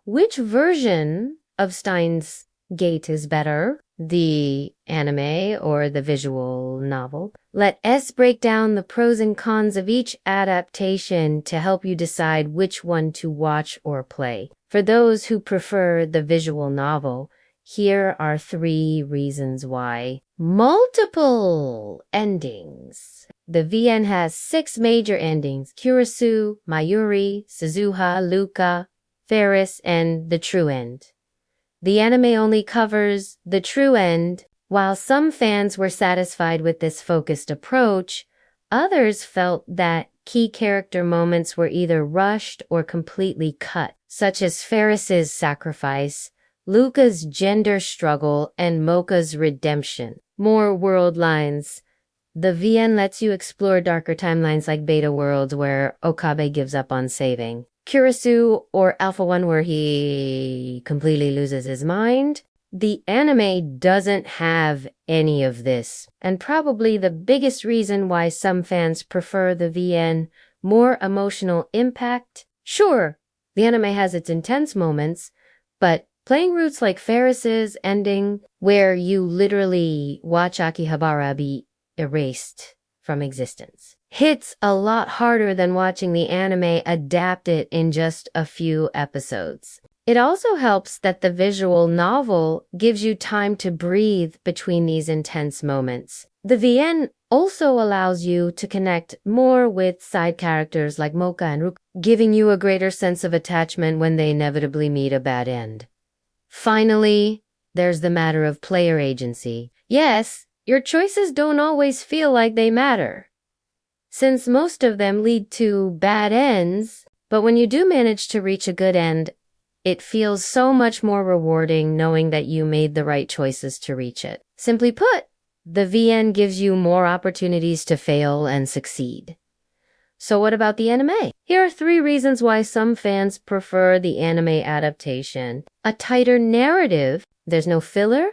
Which version of Steins Gate is better? The anime or the visual novel? Let S break down the pros and cons of each adaptation to help you decide which one to watch or play. For those who prefer the visual novel, here are 3 reasons why. Multiple endings. The VN has 6 major endings: Kurisu, Mayuri, Suzuha, Luka, Faris, and the true end. The anime only covers the true end. While some fans were satisfied with this focused approach, others felt that key character moments were either rushed or completely cut, such as Faris's sacrifice, Luka's gender struggle, and Moeka's redemption. More world lines. The VN lets you explore darker timelines like Beta Worlds, where Okabe gives up on saving, Kurisu, or Alpha 1, where he completely loses his mind. The anime doesn't have any of this, and probably the biggest reason why some fans prefer the VN: more emotional impact. Sure, the anime has its intense moments, but playing routes like Faris's ending, where you literally watch Akihabara be erased from existence, hits a lot harder than watching the anime adapt it in just a few episodes. It also helps that the visual novel gives you time to breathe between these intense moments. The VN also allows you to connect more with side characters like Moeka and Luka, giving you a greater sense of attachment when they inevitably meet a bad end. Finally, there's the matter of player agency. Yes, your choices don't always feel like they matter, since most of them lead to bad ends, but when you do manage to reach a good end, it feels so much more rewarding knowing that you made the right choices to reach it. Simply put, the VN gives you more opportunities to fail and succeed. So what about the anime? Here are 3 reasons why some fans prefer the anime adaptation. A tighter narrative. There's no filler,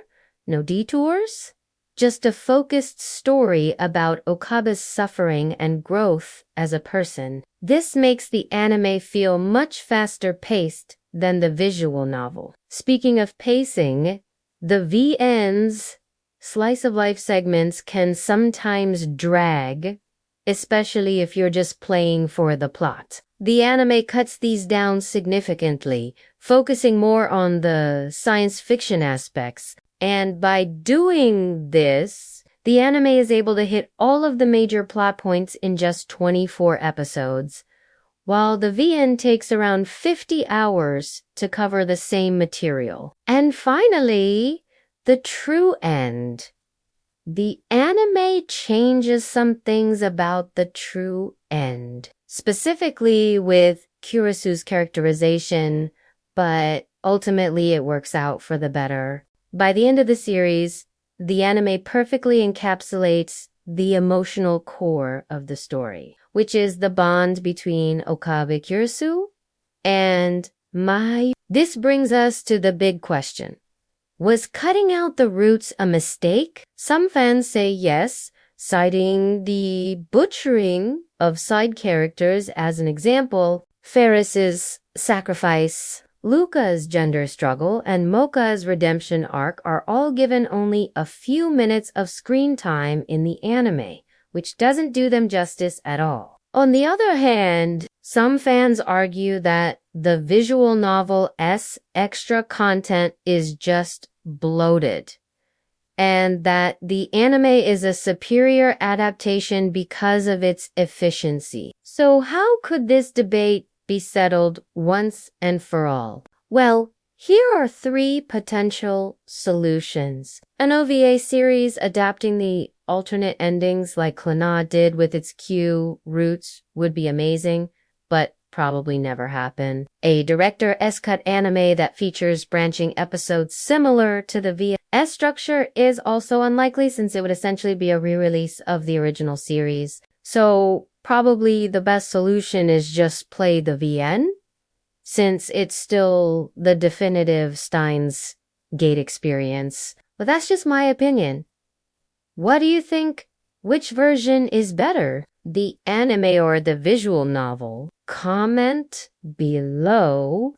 no detours, just a focused story about Okabe's suffering and growth as a person. This makes the anime feel much faster paced than the visual novel. Speaking of pacing, the VN's slice of life segments can sometimes drag, especially if you're just playing for the plot. The anime cuts these down significantly, focusing more on the science fiction aspects. And by doing this, the anime is able to hit all of the major plot points in just 24 episodes, while the VN takes around 50 hours to cover the same material. And finally, the true end. The anime changes some things about the true end, specifically with Kurisu's characterization, but ultimately it works out for the better. By the end of the series, the anime perfectly encapsulates the emotional core of the story, which is the bond between Okabe Kurisu and Mayuri. This brings us to the big question. Was cutting out the roots a mistake? Some fans say yes, citing the butchering of side characters as an example. Faris's sacrifice, Luka's gender struggle, and Moeka's redemption arc are all given only a few minutes of screen time in the anime, which doesn't do them justice at all. On the other hand, some fans argue that the visual novel's extra content is just bloated, and that the anime is a superior adaptation because of its efficiency. So how could this debate be settled once and for all? Well, here are 3 potential solutions. An OVA series adapting the alternate endings like Clannad did with its Q roots would be amazing, but probably never happen. A director S-cut anime that features branching episodes similar to the VS structure is also unlikely, since it would essentially be a re-release of the original series. So probably the best solution is just play the VN, since it's still the definitive Steins Gate experience. But that's just my opinion. What do you think? Which version is better? The anime or the visual novel? Comment below.